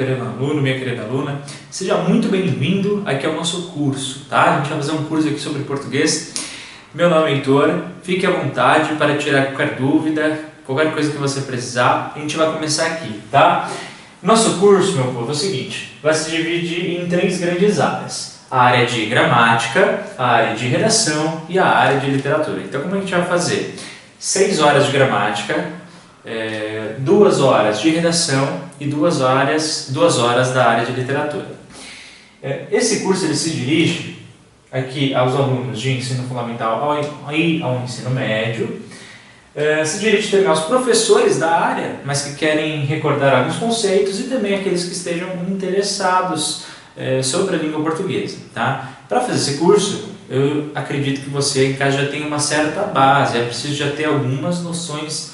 querido aluno, minha querida aluna, seja muito bem-vindo aqui ao nosso curso, tá? A gente vai fazer um curso aqui sobre português. Meu nome é Heitor, fique à vontade para tirar qualquer dúvida, qualquer coisa que você precisar, a gente vai começar aqui, tá? Nosso curso, meu povo, é o seguinte, vai se dividir em 3 grandes áreas. A área de gramática, a área de redação e a área de literatura. Então, como a gente vai fazer? 6 horas de gramática, 2 horas de redação e 2 horas da área de literatura. Esse curso ele se dirige aqui aos alunos de ensino fundamental e ao ensino médio, se dirige também aos professores da área, mas que querem recordar alguns conceitos e também aqueles que estejam interessados sobre a língua portuguesa. Tá? Para fazer esse curso, eu acredito que você em casa já tem uma certa base, é preciso já ter algumas noções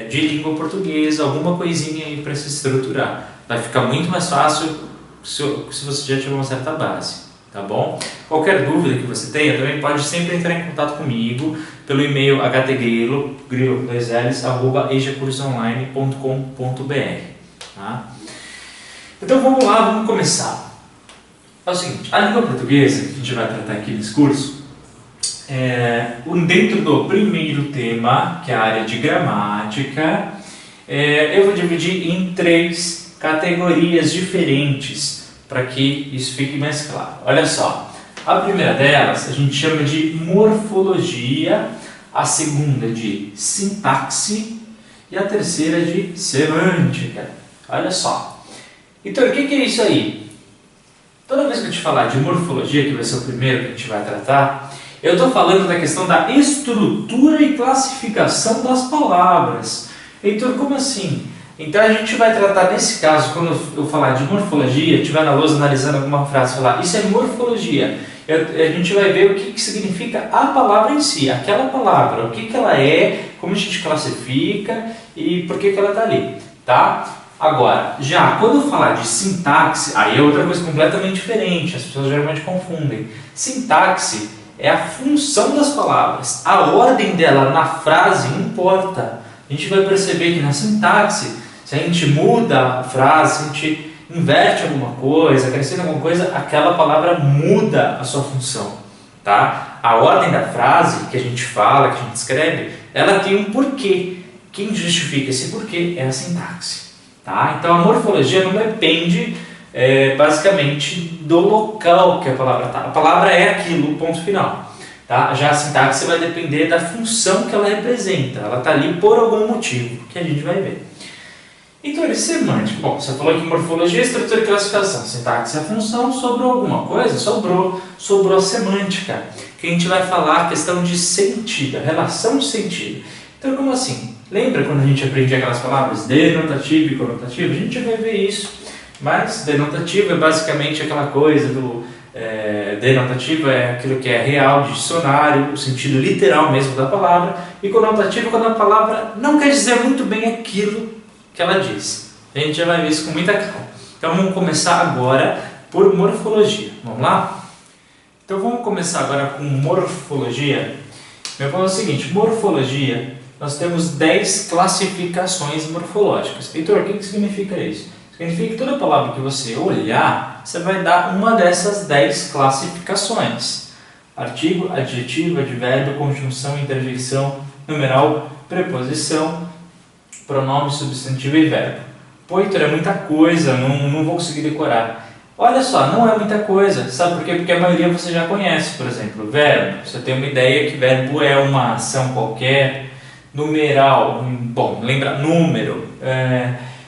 de língua portuguesa, alguma coisinha aí para se estruturar. Vai ficar muito mais fácil se você já tiver uma certa base, tá bom? Qualquer dúvida que você tenha, também pode sempre entrar em contato comigo pelo e-mail htgrilo@ejacursoonline.com.br, tá? Então vamos lá, vamos começar. É o seguinte, a língua portuguesa que a gente vai tratar aqui nesse curso, dentro do primeiro tema, que é a área de gramática, eu vou dividir em 3 categorias diferentes para que isso fique mais claro. Olha só, a primeira delas a gente chama de morfologia, a segunda de sintaxe e a terceira de semântica. Olha só. Então, o que é isso aí? Toda vez que eu te falar de morfologia, que vai ser o primeiro que a gente vai tratar, eu estou falando da questão da estrutura e classificação das palavras. Heitor, como assim? Então a gente vai tratar nesse caso, quando eu falar de morfologia, estiver na lousa analisando alguma frase, falar isso é morfologia. A gente vai ver o que significa a palavra em si, aquela palavra, o que ela é, como a gente classifica e por que ela está ali, tá? Agora, já quando eu falar de sintaxe, aí é outra coisa completamente diferente, as pessoas geralmente confundem. Sintaxe é a função das palavras, a ordem dela na frase importa. A gente vai perceber que na sintaxe, se a gente muda a frase, se a gente inverte alguma coisa, acrescenta alguma coisa, aquela palavra muda a sua função, tá? A ordem da frase que a gente fala, que a gente escreve, ela tem um porquê. Quem justifica esse porquê é a sintaxe, tá? Então a morfologia não depende basicamente do local que a palavra está. A palavra é aquilo, ponto final. Tá? Já a sintaxe vai depender da função que ela representa. Ela está ali por algum motivo, que a gente vai ver. Então, semântica. Bom, você falou que morfologia, estrutura e classificação. Sintaxe é a função, sobrou alguma coisa? Sobrou a semântica, que a gente vai falar a questão de sentido, a relação de sentido. Então, como assim? Lembra quando a gente aprende aquelas palavras denotativo e conotativo? A gente vai ver isso. Mas denotativo é basicamente aquela coisa do... denotativo é aquilo que é real, de dicionário, o sentido literal mesmo da palavra. E conotativo quando a palavra não quer dizer muito bem aquilo que ela diz. A gente já vai ver isso com muita calma. Então vamos começar agora por morfologia. Vamos lá? Então vamos começar agora com morfologia. Meu ponto é o seguinte, morfologia, nós temos 10 classificações morfológicas. Heitor, o que significa isso? Significa que toda palavra que você olhar, você vai dar uma dessas 10 classificações. Artigo, adjetivo, advérbio, conjunção, interjeição, numeral, preposição, pronome, substantivo e verbo. Pô, Heitor, é muita coisa, não vou conseguir decorar. Olha só, não é muita coisa. Sabe por quê? Porque a maioria você já conhece. Por exemplo, verbo. Você tem uma ideia que verbo é uma ação qualquer. Numeral, bom, lembra, número.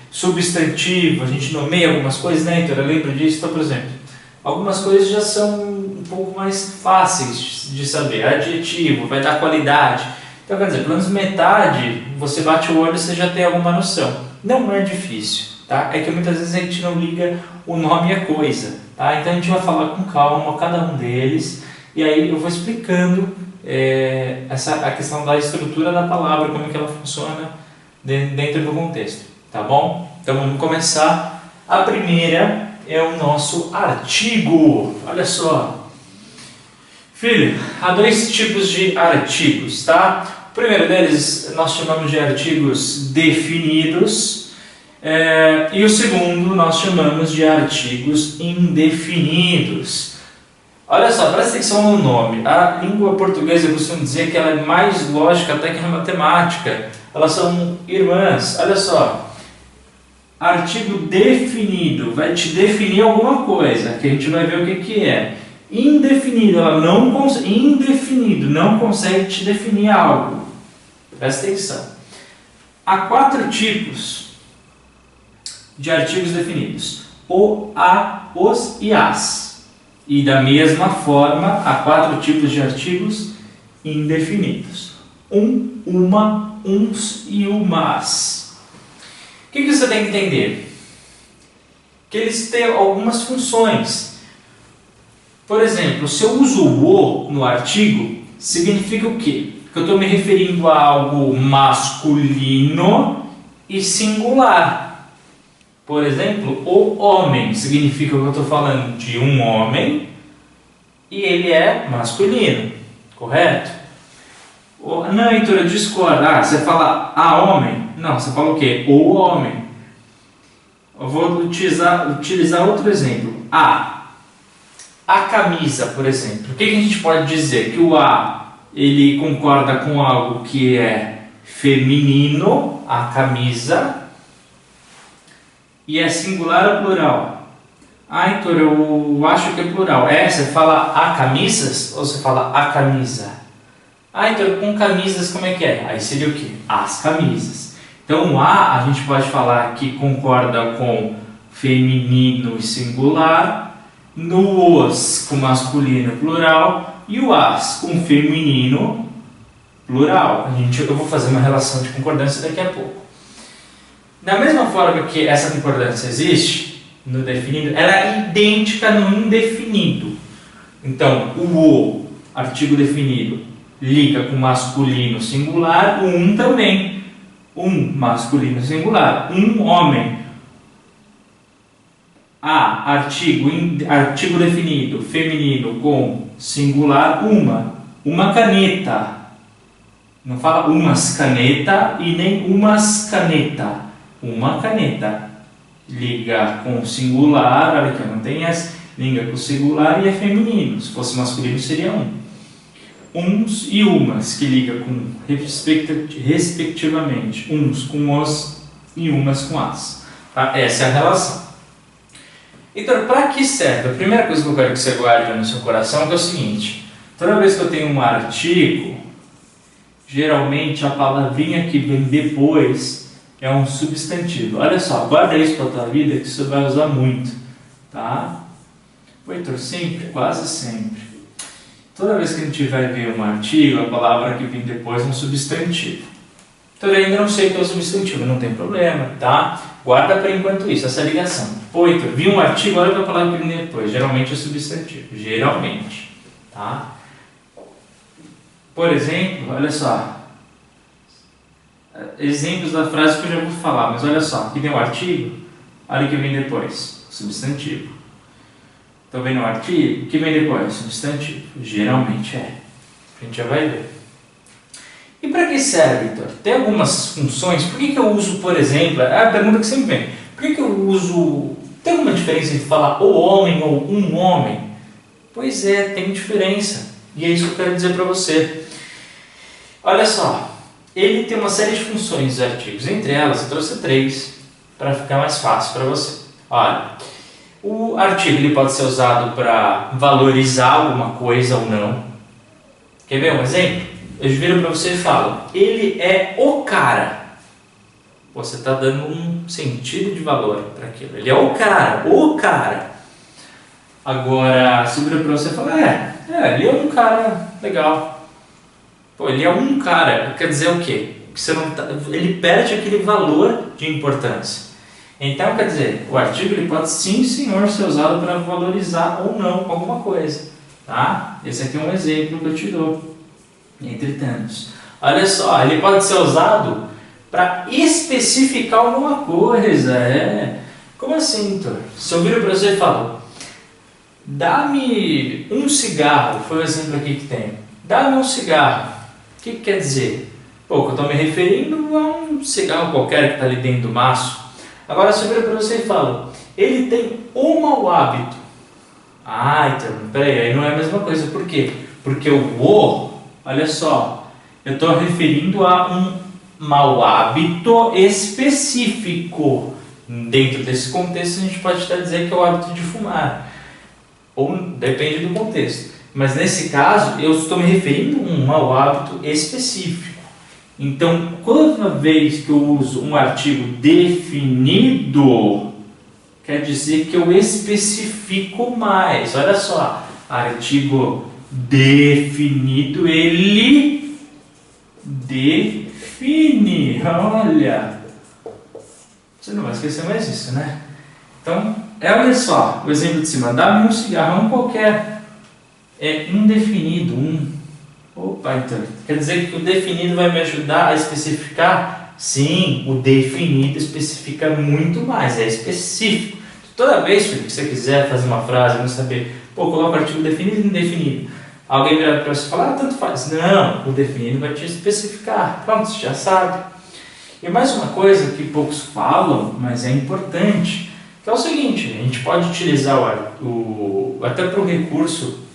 Substantivo, a gente nomeia algumas coisas, né, Heitor? Eu lembro disso. Então, por exemplo, algumas coisas já são um pouco mais fáceis de saber. Adjetivo, vai dar qualidade. Então, quer dizer, pelo menos metade, você bate o olho e você já tem alguma noção. Não é difícil, tá? É que muitas vezes a gente não liga o nome à coisa, tá? Então a gente vai falar com calma cada um deles e aí eu vou explicando a questão da estrutura da palavra, como que ela funciona dentro do contexto, tá bom? Então vamos começar. A primeira é o nosso artigo. Olha só. Filho, há 2 tipos de artigos, tá? O primeiro deles nós chamamos de artigos definidos E o segundo nós chamamos de artigos indefinidos. Olha só, presta atenção no nome. A língua portuguesa costuma dizer que ela é mais lógica até que a matemática. Elas são irmãs. Olha só, artigo definido vai te definir alguma coisa, que a gente vai ver o que é. Indefinido, indefinido, não consegue te definir algo. Presta atenção. Há 4 tipos de artigos definidos: o, a, os e as. E da mesma forma, há 4 tipos de artigos indefinidos: uma, uns e umas. O que você tem que entender? Que eles têm algumas funções. Por exemplo, se eu uso o no artigo, significa o quê? Que eu estou me referindo a algo masculino e singular. Por exemplo, o homem significa que eu estou falando de um homem e ele é masculino, correto? Não, Heitor, eu discordo. Você fala a homem? Não, você fala o quê? O homem. Eu vou utilizar outro exemplo. A camisa, por exemplo. O que a gente pode dizer? Que o a, ele concorda com algo que é feminino, a camisa, e é singular ou plural? Heitor, eu acho que é plural. Você fala a camisas ou você fala a camisa? Heitor, com camisas como é que é? Aí seria o quê? As camisas. Então o a gente pode falar que concorda com feminino e singular, no os com masculino plural e o as com feminino plural. Eu vou fazer uma relação de concordância daqui a pouco. Da mesma forma que essa concordância existe no definido, ela é idêntica no indefinido. Então, o artigo definido, liga com masculino singular, o também. Masculino singular, homem. Artigo definido, feminino com singular, uma caneta. Não fala umas caneta e nem umas caneta. Uma caneta. Liga com singular, olha aqui, não tem essa. Liga com singular e é feminino. Se fosse masculino seria uns e umas, que liga com respectivamente. Uns com os e umas com as. Tá? Essa é a relação. Então, para que serve? A primeira coisa que eu quero que você guarde no seu coração é o seguinte: toda vez que eu tenho um artigo, geralmente a palavrinha que vem depois é um substantivo. Olha só, guarda isso para a tua vida que você vai usar muito, tá? Heitor, sempre? Quase sempre. Toda vez que a gente vai ver um artigo, a palavra que vem depois é um substantivo. Então eu ainda não sei o que é o substantivo, não tem problema, tá? Guarda por enquanto isso, essa ligação. Heitor, vi um artigo, olha para a palavra que vem depois. Geralmente é substantivo, geralmente, tá? Por exemplo, olha só. Exemplos da frase que eu já vou falar, mas olha só, aqui tem um artigo, olha o que vem depois, substantivo. Estou vendo um artigo, o que vem depois? Substantivo, geralmente é. A gente já vai ver. E para que serve, Heitor? Tem algumas funções. Por que eu uso, por exemplo, é a pergunta que sempre vem, por que eu uso, tem alguma diferença entre falar o homem ou um homem? Pois é, tem diferença, e é isso que eu quero dizer para você. Olha só, ele tem uma série de funções dos artigos, entre elas eu trouxe 3, para ficar mais fácil para você. Olha, o artigo ele pode ser usado para valorizar alguma coisa ou não. Quer ver um exemplo? Eu viro para você e falo, ele é o cara. Você está dando um sentido de valor para aquilo. Ele é o cara. Agora, se vira para você e fala, ele é um cara legal. Pô, ele é um cara, quer dizer o quê? Que você não tá, ele perde aquele valor de importância. Então, quer dizer, o artigo ele pode sim, senhor, ser usado para valorizar ou não alguma coisa. Tá? Esse aqui é um exemplo que eu te dou. Entre tantos. Olha só, ele pode ser usado para especificar alguma coisa. Como assim, Heitor? Se eu viro para você e falo, dá-me um cigarro, foi o exemplo aqui que tem. Dá-me um cigarro. O que quer dizer? Pô, eu estou me referindo a um cigarro qualquer que está ali dentro do maço. Agora você vira para você e fala, ele tem um mau hábito. Ah, então, peraí, aí não é a mesma coisa. Por quê? Porque olha só, eu estou referindo a um mau hábito específico. Dentro desse contexto, a gente pode até dizer que é o hábito de fumar. Ou depende do contexto. Mas nesse caso, eu estou me referindo a um mau hábito específico. Então, toda vez que eu uso um artigo definido, quer dizer que eu especifico mais. Olha só, artigo definido, ele define. Olha, você não vai esquecer mais isso, né? Então, olha só, o exemplo de cima, dá-me um cigarrão qualquer. É indefinido, Opa, então, quer dizer que o definido vai me ajudar a especificar? Sim, o definido especifica muito mais, é específico. Toda vez, Felipe, que você quiser fazer uma frase, não saber, coloca o artigo definido e indefinido. Alguém virar para você e falar, tanto faz. Não, o definido vai te especificar. Pronto, você já sabe. E mais uma coisa que poucos falam, mas é importante, que é o seguinte, a gente pode utilizar até para o recurso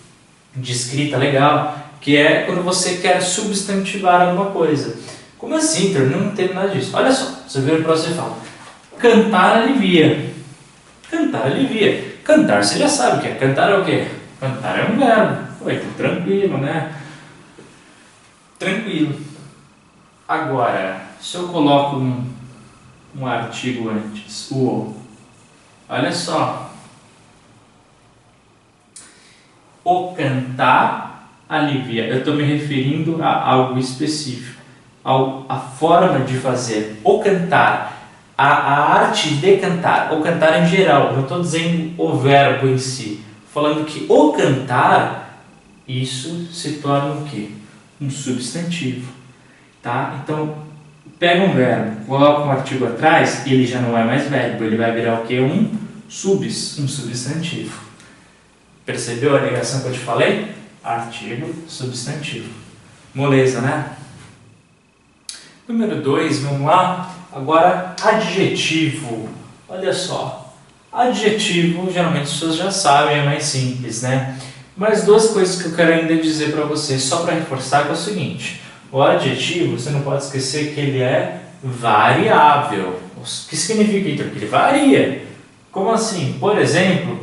de escrita legal, que é quando você quer substantivar alguma coisa. Como assim, Inter? Não tem nada disso. Olha só, você vira para você e fala, cantar alivia. Cantar alivia. Cantar, você já sabe o que é. Cantar é o quê? Cantar é um verbo. Então, tranquilo, né? Tranquilo. Agora, se eu coloco um artigo antes, olha só. O cantar alivia. Eu estou me referindo a algo específico, a forma de fazer. O cantar, a arte de cantar, o cantar em geral. Não estou dizendo o verbo em si. Falando que o cantar, isso se torna o quê? Um substantivo. Tá? Então, pega um verbo, coloca um artigo atrás, ele já não é mais verbo, ele vai virar o quê? Um substantivo. Percebeu a ligação que eu te falei? Artigo, substantivo. Moleza, né? Número 2, vamos lá. Agora, adjetivo. Olha só. Adjetivo, geralmente as pessoas já sabem, é mais simples, né? Mas duas coisas que eu quero ainda dizer para você, só para reforçar, que é o seguinte. O adjetivo, você não pode esquecer que ele é variável. O que significa, então? Que ele varia. Como assim? Por exemplo,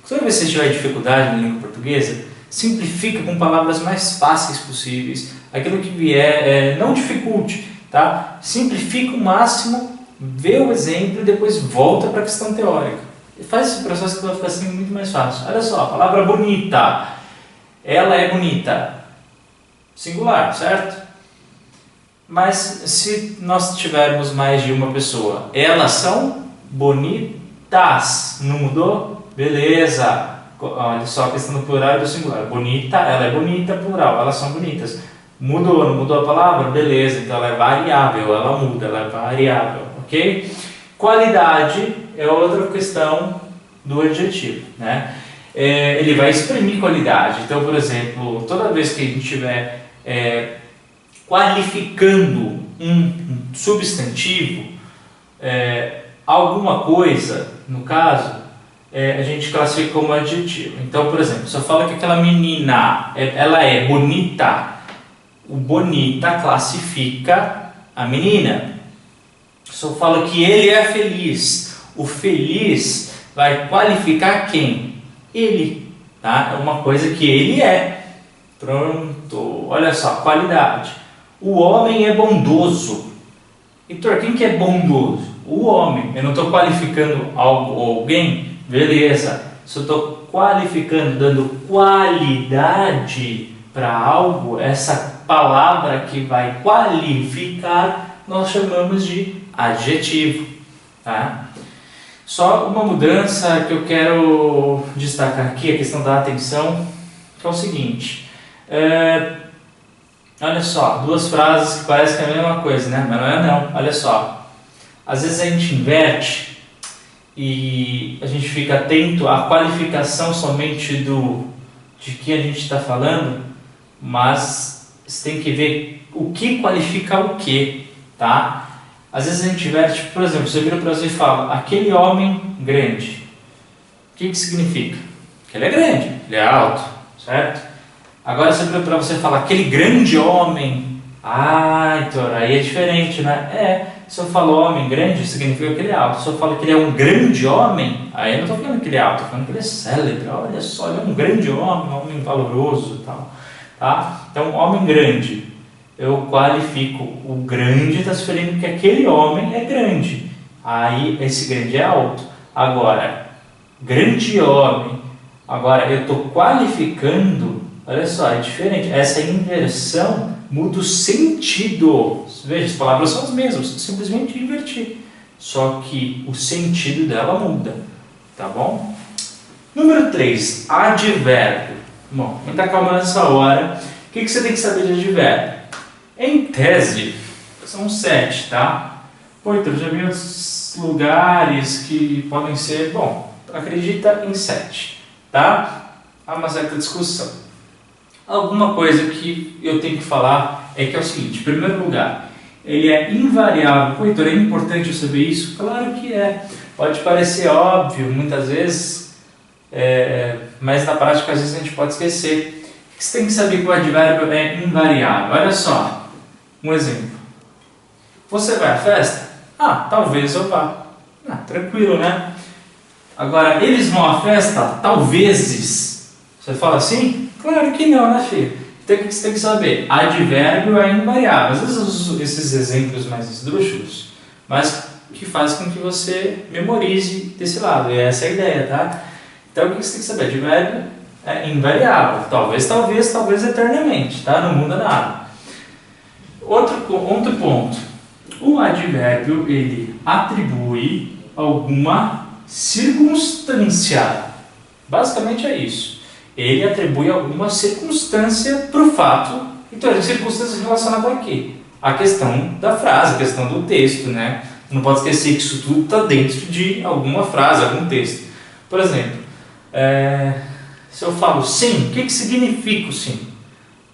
toda vez que você tiver dificuldade na língua portuguesa, simplifica com palavras mais fáceis possíveis. Aquilo que vier, não dificulte, tá? Simplifica o máximo, vê o exemplo e depois volta para a questão teórica. E faz esse processo que vai ficar assim muito mais fácil. Olha só, a palavra bonita. Ela é bonita. Singular, certo? Mas se nós tivermos mais de uma pessoa, elas são bonitas. Não mudou? Beleza. Olha só a questão do plural e do singular. Bonita, ela é bonita, plural, elas são bonitas. Mudou, não mudou a palavra? Beleza, então ela é variável, ela muda, ela é variável, ok? Qualidade é outra questão do adjetivo, né? Ele vai exprimir qualidade. Então, por exemplo, toda vez que a gente estiver qualificando um substantivo, alguma coisa, no caso, a gente classifica como adjetivo. Então, por exemplo, se eu falo que aquela menina, ela é bonita, o bonita classifica a menina. Se eu falo que ele é feliz, o feliz vai qualificar quem? Ele, tá? É uma coisa que ele é. Pronto, olha só, qualidade. O homem é bondoso. Heitor, quem que é bondoso? O homem. Eu não estou qualificando algo ou alguém? Beleza. Se eu estou qualificando, dando qualidade para algo, essa palavra que vai qualificar, nós chamamos de adjetivo. Tá? Só uma mudança que eu quero destacar aqui, a questão da atenção, que é o seguinte. Olha só, duas frases que parecem que é a mesma coisa, né? Mas não é não. Olha só. Às vezes a gente inverte e a gente fica atento à qualificação somente de que a gente está falando, mas você tem que ver o que qualifica o que, tá? Às vezes a gente inverte, por exemplo, você vira para você e fala, aquele homem grande. O que significa? Que ele é grande, ele é alto, certo? Agora você vira para você e fala, aquele grande homem. Ah, então aí é diferente, né? Se eu falo homem grande, significa que ele é alto. Se eu falo que ele é um grande homem, aí eu não estou falando que ele é alto, estou falando que ele é célebre. Olha só, ele é um grande homem, um homem valoroso e tal. Tá? Então, homem grande, eu qualifico o grande, está se referindo que aquele homem é grande. Aí, esse grande é alto. Agora, grande homem, agora eu estou qualificando, olha só, é diferente. Essa inversão muda o sentido. Veja, as palavras são as mesmas, simplesmente invertir. Só que o sentido dela muda, tá bom? Número 3, advérbio. Bom, muita calma nessa hora. O que você tem que saber de advérbio? Em tese, são 7, tá? Pô, então já vi outros lugares que podem ser, bom, acredita em 7, tá? Há uma certa discussão. Alguma coisa que eu tenho que falar é que é o seguinte, em primeiro lugar, ele é invariável. Pô, Heitor, é importante eu saber isso? Claro que é. Pode parecer óbvio, muitas vezes, mas na prática às vezes a gente pode esquecer. Você tem que saber que o advérbio é invariável. Olha só, um exemplo. Você vai à festa? Ah, talvez eu vá. Ah, tranquilo, né? Agora, eles vão à festa? Talvezes. Você fala assim? Claro que não, né, filho? Então, o que você tem que saber? Advérbio é invariável. Às vezes eu uso esses exemplos mais esdrúxulos, mas que faz com que você memorize desse lado. E essa é a ideia, tá? Então, o que você tem que saber? Advérbio é invariável. Talvez, talvez, talvez eternamente, tá? Não muda nada. Outro ponto. O advérbio, ele atribui alguma circunstância. Basicamente é isso. Ele atribui alguma circunstância para o fato. Então, as circunstâncias relacionadas a quê? A questão da frase, a questão do texto, né? Não pode esquecer que isso tudo está dentro de alguma frase, algum texto. Por exemplo, se eu falo sim, o que significa o sim?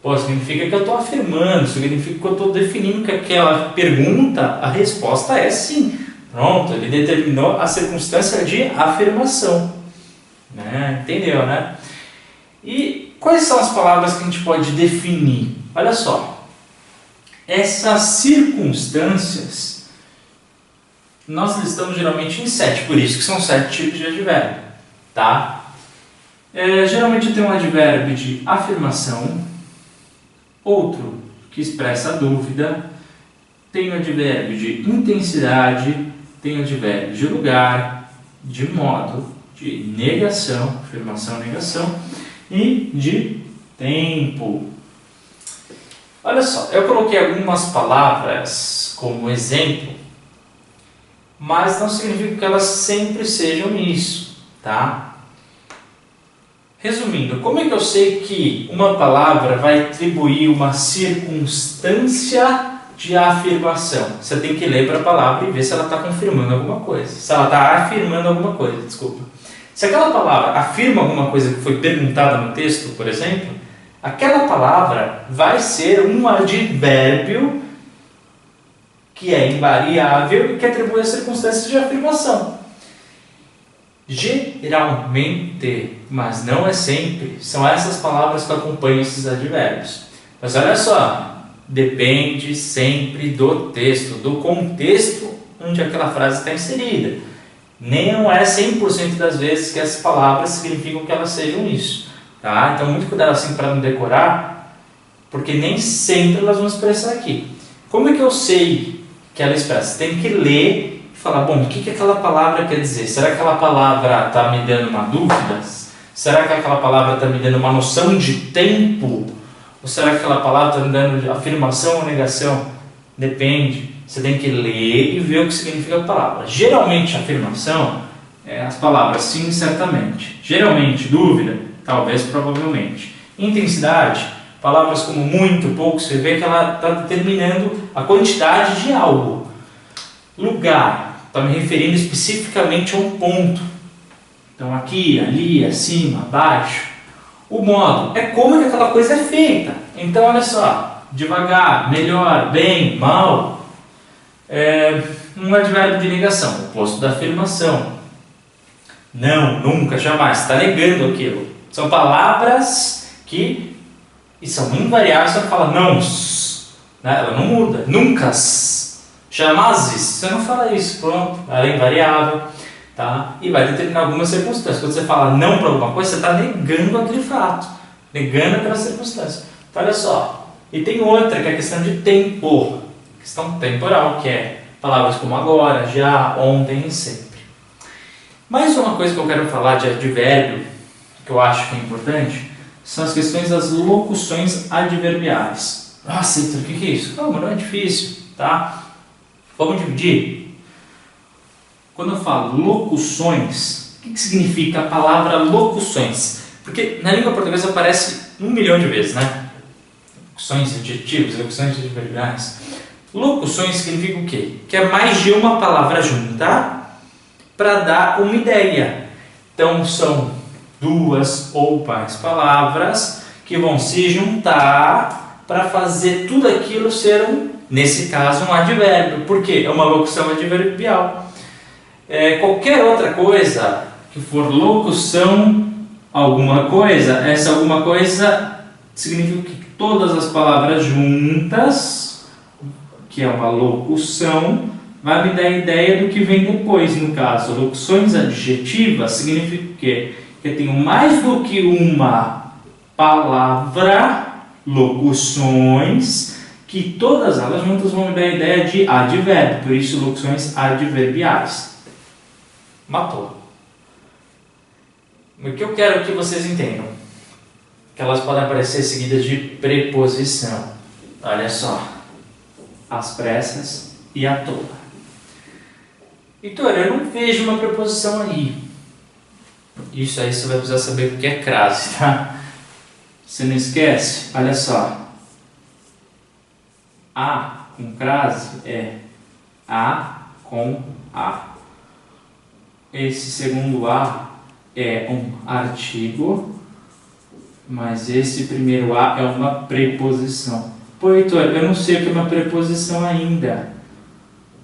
Pô, significa que eu estou afirmando, significa que eu estou definindo que aquela pergunta, a resposta é sim. Pronto, ele determinou a circunstância de afirmação. Né? Entendeu, né? E quais são as palavras que a gente pode definir? Olha só, essas circunstâncias nós listamos geralmente em 7, por isso que são 7 tipos de advérbio, tá? Geralmente tem um advérbio de afirmação, outro que expressa dúvida, tem o advérbio de intensidade, tem o advérbio de lugar, de modo, de negação, afirmação, negação, e de tempo. Olha só, eu coloquei algumas palavras como exemplo, mas não significa que elas sempre sejam isso, tá? Resumindo, como é que eu sei que uma palavra vai atribuir uma circunstância de afirmação? Você tem que ler para a palavra e ver se ela está confirmando alguma coisa. Se ela está afirmando alguma coisa, desculpa. Se aquela palavra afirma alguma coisa que foi perguntada no texto, por exemplo, aquela palavra vai ser um advérbio que é invariável e que atribui as circunstâncias de afirmação. Geralmente, mas não é sempre, são essas palavras que acompanham esses advérbios. Mas olha só, depende sempre do texto, do contexto onde aquela frase está inserida. Não é 100% das vezes que essas palavras significam que elas sejam isso. Tá? Então, muito cuidado assim para não decorar, porque nem sempre elas vão expressar aqui. Como é que eu sei que ela expressa? Tem que ler e falar, bom, o que aquela palavra quer dizer? Será que aquela palavra está me dando uma dúvida? Será que aquela palavra está me dando uma noção de tempo? Ou será que aquela palavra está me dando afirmação ou negação? Depende. Você tem que ler e ver o que significa a palavra. Geralmente, afirmação é as palavras sim, certamente. Geralmente, dúvida, talvez, provavelmente. Intensidade, palavras como muito, pouco, você vê que ela está determinando a quantidade de algo. Lugar, está me referindo especificamente a um ponto. Então, aqui, ali, acima, abaixo. O modo, é como que aquela coisa é feita. Então, olha só, devagar, melhor, bem, mal. Um advérbio de negação, oposto da afirmação. Não, nunca, jamais, está negando aquilo. São palavras que são invariáveis, você não fala não, né? Ela não muda, nunca, jamais, você não fala isso, pronto, ela é invariável, tá? E vai determinar algumas circunstâncias. Quando você fala não para alguma coisa, você está negando aquele fato, negando aquela circunstância. Então, olha só, e tem outra que é a questão de tempo, questão temporal, que é palavras como agora, já, ontem e sempre. Mais uma coisa que eu quero falar de advérbio, que eu acho que é importante, são as questões das locuções adverbiais. Nossa, Heitor, o que é isso? Não é difícil, tá? Vamos dividir. Quando eu falo locuções, o que significa a palavra locuções? Porque na língua portuguesa aparece 1 milhão de vezes, né? Locuções adjetivos, locuções adverbiais. Locuções significa o quê? Que é mais de uma palavra junta para dar uma ideia. Então são 2 ou mais palavras que vão se juntar para fazer tudo aquilo ser nesse caso, um advérbio. Por quê? É uma locução adverbial. Qualquer outra coisa que for locução alguma coisa, essa alguma coisa significa que todas as palavras juntas, que é uma locução, vai me dar a ideia do que vem depois. No caso, locuções adjetivas significa o quê? Que eu tenho mais do que uma palavra, locuções, que todas elas juntas vão me dar a ideia de advérbio, por isso locuções adverbiais. Matou. O que eu quero que vocês entendam? Que elas podem aparecer seguidas de preposição. Olha só. Às pressas e à toa. Heitor, eu não vejo uma preposição aí. Isso aí você vai precisar saber o que é crase, tá? Você não esquece? Olha só. A com crase é A com A. Esse segundo A é um artigo, mas esse primeiro A é uma preposição. Pô, Heitor, eu não sei o que é uma preposição ainda.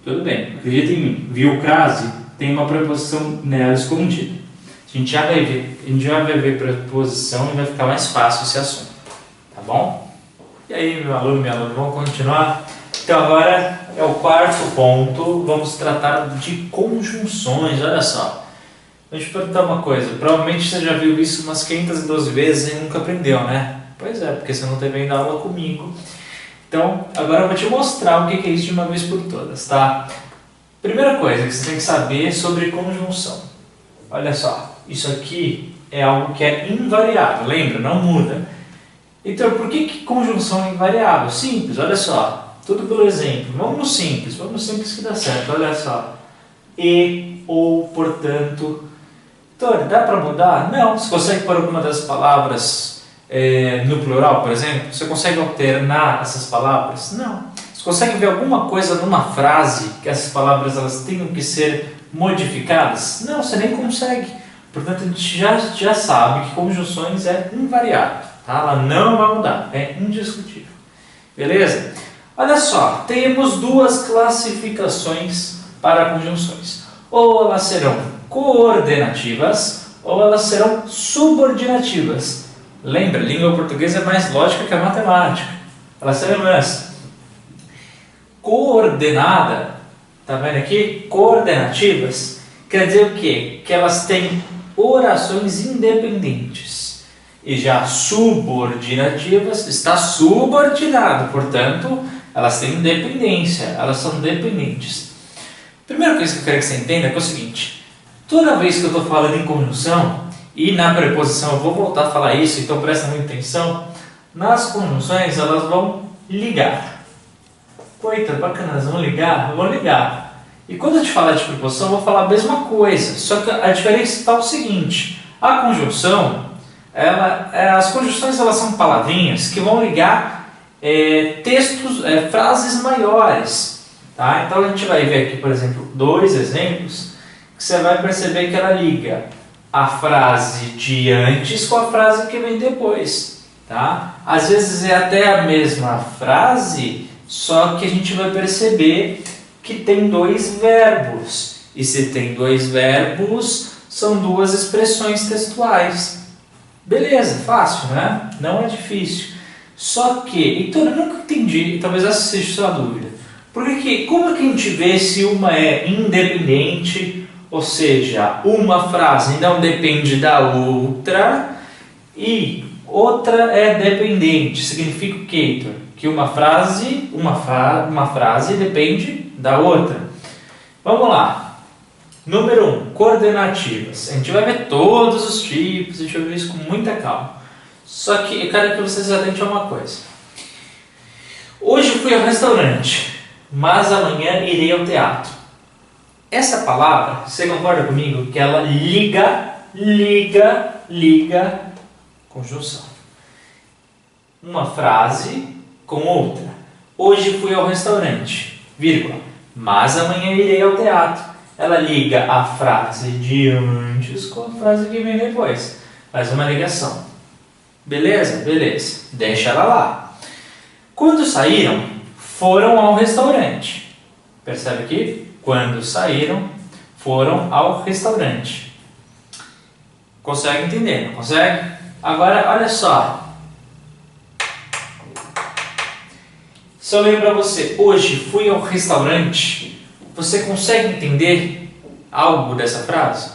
Tudo bem, acredita em mim. Viu crase? Tem uma preposição nela escondida. A gente já vai ver preposição e vai ficar mais fácil esse assunto. Tá bom? E aí, meu aluno, minha aluna, vamos continuar? Então agora é o 4º ponto. Vamos tratar de conjunções. Olha só. Deixa eu te perguntar uma coisa. Provavelmente você já viu isso umas 512 vezes e nunca aprendeu, né? Pois é, porque você não teve ainda aula comigo. Então, agora eu vou te mostrar o que é isso de uma vez por todas, tá? Primeira coisa que você tem que saber sobre conjunção. Olha só, isso aqui é algo que é invariável, lembra? Não muda. Então, por que conjunção é invariável? Simples, olha só. Tudo pelo exemplo. Vamos no simples que dá certo, olha só. E, ou, portanto. Então, dá para mudar? Não. Você consegue pôr alguma das palavras no plural, por exemplo? Você consegue alternar essas palavras? Não. Você consegue ver alguma coisa numa frase que essas palavras elas tenham que ser modificadas? Não, você nem consegue. Portanto, a gente já sabe que conjunções é invariável. Tá? Ela não vai mudar, é indiscutível. Beleza? Olha só, temos 2 classificações para conjunções. Ou elas serão coordenativas, ou elas serão subordinativas. Lembra, a língua portuguesa é mais lógica que a matemática. Elas serão essas. Coordenada, tá vendo aqui? Coordenativas, quer dizer o quê? Que elas têm orações independentes. E já subordinativas, está subordinado, portanto, elas têm independência, elas são dependentes. Primeira coisa que eu quero que você entenda é, que é o seguinte: toda vez que eu estou falando em conjunção, e na preposição eu vou voltar a falar isso, então presta muita atenção, nas conjunções elas vão ligar. Poxa, bacana, elas vão ligar? Vão ligar. E quando eu te falar de preposição, eu vou falar a mesma coisa, só que a diferença está o seguinte: a conjunção, as conjunções elas são palavrinhas que vão ligar textos, frases maiores. Tá? Então a gente vai ver aqui, por exemplo, 2 exemplos, que você vai perceber que ela liga a frase de antes com a frase que vem depois. Tá? Às vezes é até a mesma frase, só que a gente vai perceber que tem dois verbos. E se tem dois verbos, são duas expressões textuais. Beleza, fácil, né? Não é difícil. Só que, Heitor, eu nunca entendi, talvez essa seja a sua dúvida. Porque como é que a gente vê se uma é independente, ou seja, uma frase não depende da outra, e outra é dependente? Significa o que, Heitor? Que uma frase depende da outra. Vamos lá. Número 1, coordenativas. A gente vai ver todos os tipos, a gente vai ver isso com muita calma. Só que eu quero que vocês atentem a uma coisa. Hoje eu fui ao restaurante, mas amanhã irei ao teatro. Essa palavra, você concorda comigo que ela liga, conjunção. Uma frase com outra. Hoje fui ao restaurante, vírgula, mas amanhã irei ao teatro. Ela liga a frase de antes com a frase que vem depois. Faz uma ligação. Beleza? Beleza. Deixa ela lá. Quando saíram, foram ao restaurante. Percebe aqui? Quando saíram, foram ao restaurante. Consegue entender? Não consegue? Agora, olha só. Se eu ler para você, hoje fui ao restaurante, você consegue entender algo dessa frase?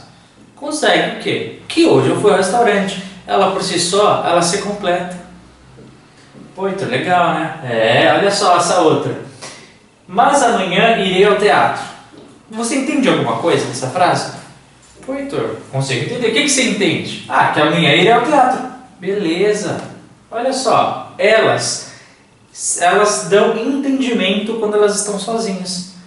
Consegue. Por quê? Que hoje eu fui ao restaurante. Ela por si só, ela se completa. Muito legal, né? Olha só essa outra. Mas amanhã irei ao teatro. Você entende alguma coisa dessa frase? Pô, Heitor, consigo entender. O que você entende? Ah, que amanhã irei ao teatro. Beleza. Olha só, elas dão entendimento quando elas estão sozinhas.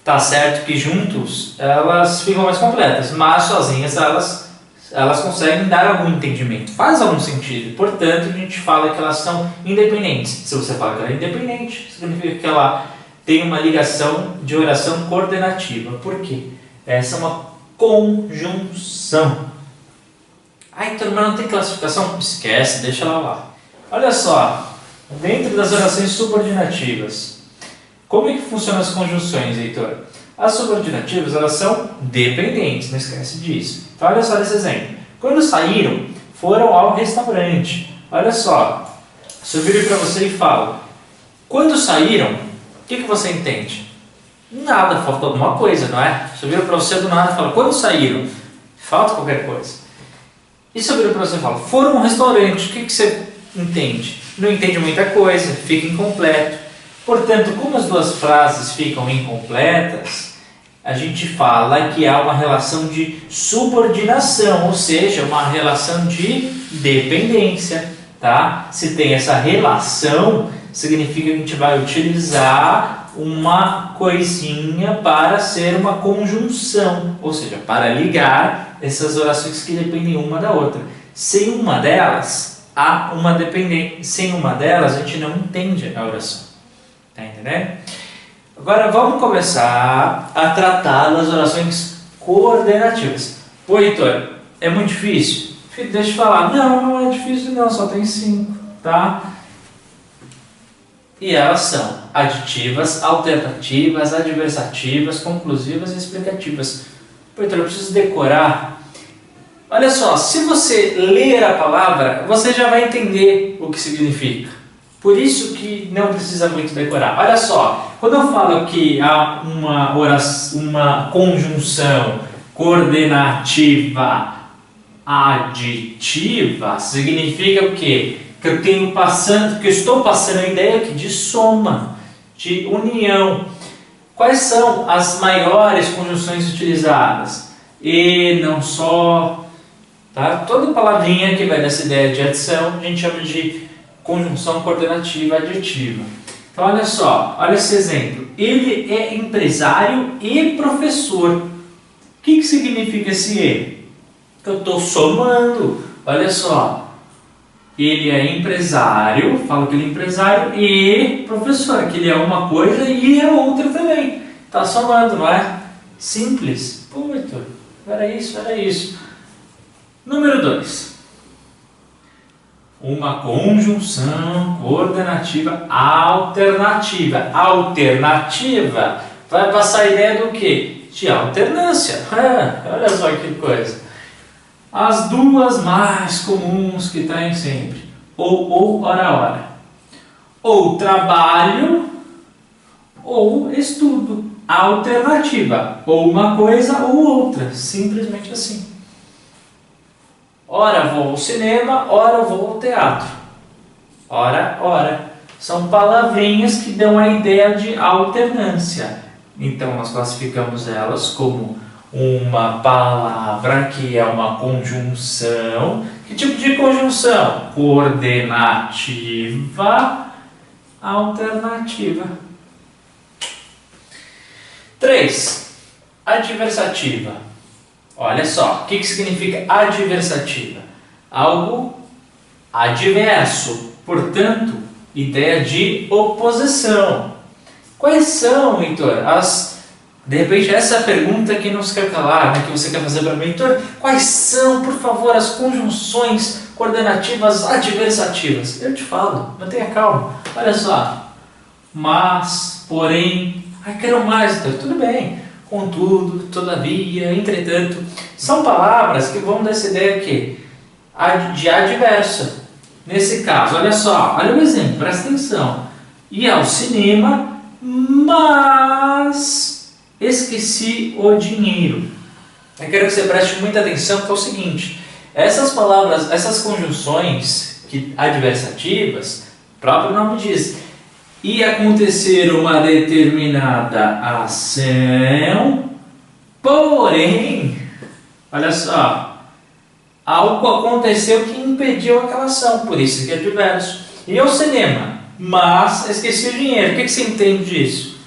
Tá certo que juntos elas ficam mais completas, mas sozinhas elas conseguem dar algum entendimento. Faz algum sentido. Portanto, a gente fala que elas são independentes. Se você fala que ela é independente, significa que ela tem uma ligação de oração coordenativa. Por quê? Essa é uma conjunção. Então, mas não tem classificação? Esquece, deixa ela lá. Olha só, dentro das orações subordinativas, como é que funcionam as conjunções, Heitor? As subordinativas, elas são dependentes, não esquece disso. Então, olha só esse exemplo. Quando saíram, foram ao restaurante. Olha só, se eu virar para você e falo, quando saíram, o que você entende? Nada, falta alguma coisa, não é? Se eu viro para você do nada e falo, quando saíram? Falta qualquer coisa. E se eu viro para você e falo, foram ao restaurante, o que você entende? Não entende muita coisa, fica incompleto. Portanto, como as duas frases ficam incompletas, a gente fala que há uma relação de subordinação, ou seja, uma relação de dependência, tá? Se tem essa relação, significa que a gente vai utilizar uma coisinha para ser uma conjunção, ou seja, para ligar essas orações que dependem uma da outra. Sem uma delas, há uma dependência. Sem uma delas, a gente não entende a oração. Tá entendendo? Agora vamos começar a tratar das orações coordenativas. Pô, Heitor, é muito difícil? Filho, deixa eu falar. Não é difícil não, só tem 5, tá? E elas são aditivas, alternativas, adversativas, conclusivas e explicativas. Pô, Heitor, eu preciso decorar. Olha só, se você ler a palavra, você já vai entender o que significa. Por isso que não precisa muito decorar. Olha só, quando eu falo que há uma conjunção coordenativa aditiva, significa o quê? Que eu estou passando a ideia aqui de soma, de união. Quais são as maiores conjunções utilizadas? E, não só, tá? Toda palavrinha que vai nessa ideia de adição, a gente chama de conjunção coordenativa aditiva. Então, olha só, olha esse exemplo. Ele é empresário e professor. O que significa esse E? Que eu estou somando. Olha só. Ele é empresário, falo que ele é empresário e professor, que ele é uma coisa e é outra também. Está somando, não é? Simples. Pô, Heitor, era isso. Número 2. Uma conjunção coordenativa alternativa. Alternativa vai passar a ideia do quê? De alternância. Olha só que coisa. As duas mais comuns que tem sempre. Ou, ora. Ou trabalho, ou estudo. Alternativa. Ou uma coisa ou outra. Simplesmente assim. Ora vou ao cinema, ora vou ao teatro. Ora. São palavrinhas que dão a ideia de alternância. Então nós classificamos elas como uma palavra que é uma conjunção. Que tipo de conjunção? Coordenativa, alternativa. 3. Adversativa. Olha só, o que significa adversativa? Algo adverso, portanto, ideia de oposição. Quais são, Heitor, de repente essa é a pergunta que não se quer calar, né, que você quer fazer para mim, Heitor, quais são, por favor, as conjunções coordenativas adversativas? Eu te falo, mantenha calma. Olha só, mas, porém, quero mais, Heitor, tudo bem. Contudo, todavia, entretanto, são palavras que vão dar essa ideia aqui, de adverso. Nesse caso, olha só, olha o exemplo, presta atenção. Ia ao cinema, mas esqueci o dinheiro. Eu quero que você preste muita atenção, porque é o seguinte, essas palavras, essas conjunções adversativas, o próprio nome diz, ia acontecer uma determinada ação, porém, olha só, algo aconteceu que impediu aquela ação, por isso que é adverso. E ao cinema, mas esqueci o dinheiro. O que você entende disso?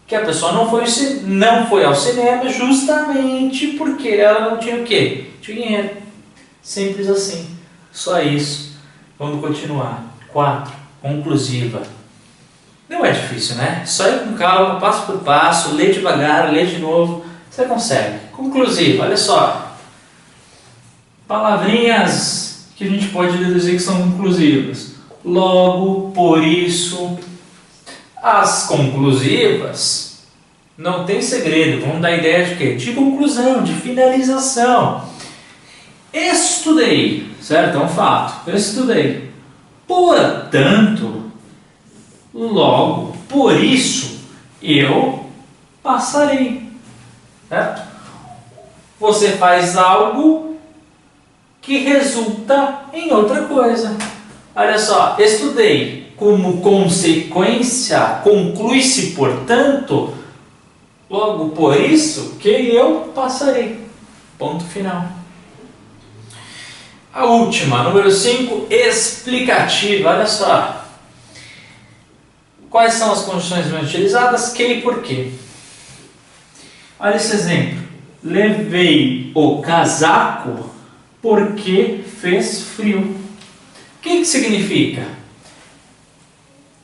Que a pessoa não foi ao cinema justamente porque ela não tinha o quê? Dinheiro. Simples assim. Só isso. Vamos continuar. 4. Conclusiva. Não é difícil, né? Só ir com calma, passo por passo, lê devagar, lê de novo. Você consegue. Conclusiva, olha só. Palavrinhas que a gente pode deduzir que são conclusivas. Logo, por isso. As conclusivas não tem segredo, vão dar ideia de quê? De conclusão, de finalização. Estudei, certo? É um fato. Eu estudei. Portanto, logo, por isso, eu passarei. Certo? Você faz algo que resulta em outra coisa. Olha só, estudei, como consequência, conclui-se, portanto, logo por isso que eu passarei. Ponto final. A última, número 5, explicativa. Olha só. Quais são as condições mais utilizadas? Que e por quê? Olha esse exemplo. Levei o casaco porque fez frio. O que significa?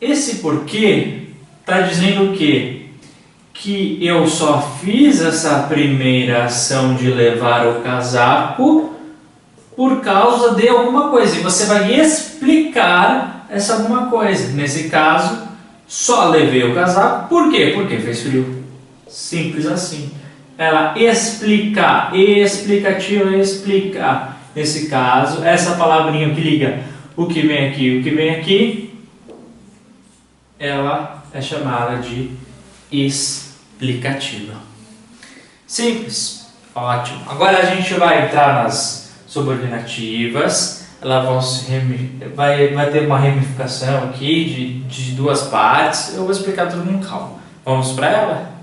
Esse porquê está dizendo o quê? Que eu só fiz essa primeira ação de levar o casaco por causa de alguma coisa. E você vai explicar essa alguma coisa. Nesse caso, só levei o casaco. Por quê? Porque fez frio. Simples assim. Ela explicar, explicativa, explicar. Nesse caso, essa palavrinha que liga o que vem aqui e o que vem aqui, ela é chamada de explicativa. Simples. Ótimo. Agora a gente vai entrar nas subordinativas. Elas vai ter uma ramificação aqui de duas partes. Eu vou explicar tudo com calma. Vamos para ela?